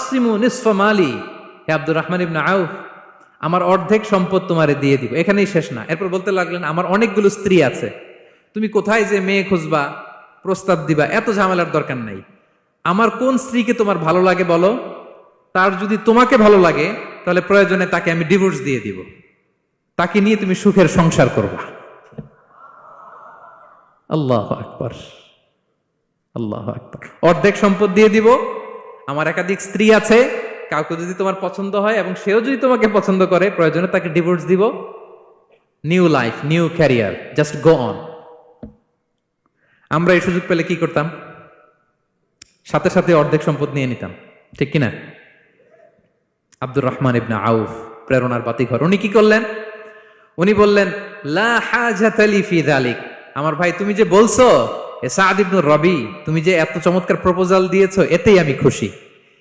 আকসিমু নিসফা মালি, হে আব্দুর রহমান ইবনে আউফ, আমার অর্ধেক সম্পদ তোমারে দিয়ে দিব। এখানেই শেষ না, এরপর বলতে লাগলেন, আমার অনেকগুলো স্ত্রী আছে, তুমি কোথায় যে মেয়ে খুঁজবা, প্রস্তাব দিবা, এত ঝামেলার দরকার নাই। আমার কোন স্ত্রীকে তোমার ভালো লাগে বলো, তার যদি তোমাকে ভালো লাগে তাহলে প্রয়োজনে তাকে আমি ডিভোর্স দিয়ে দিব, তাকে নিয়ে তুমি সুখের সংসার করবা। আল্লাহু আকবার, আল্লাহু আকবার। অর্ধেক সম্পদ দিয়ে দিব, আমার একাধিক স্ত্রী আছে, কাউকে যদি তোমার পছন্দ হয় এবং সেও যদি তোমাকে পছন্দ করে, প্রয়োজনে তাকে ডিভোর্স দিব, new life, new career, just go on. আমরা এই সুযোগ পেলে কি করতাম? সাথে সাথে অর্ধেক সম্পদ নিয়ে নিতাম, ঠিক কিনা? আব্দুর রহমান ইবনে আউফ প্রেরণার বাতিঘর, উনি কি করলেন? উনি বললেন, লা হাজাতা লি ফি যালিক, আমার ভাই তুমি যে বলছো, এ সাদ ইবনে রবি, তুমি যে এত চমৎকার প্রপোজাল দিয়েছো, এতেই আমি খুশি।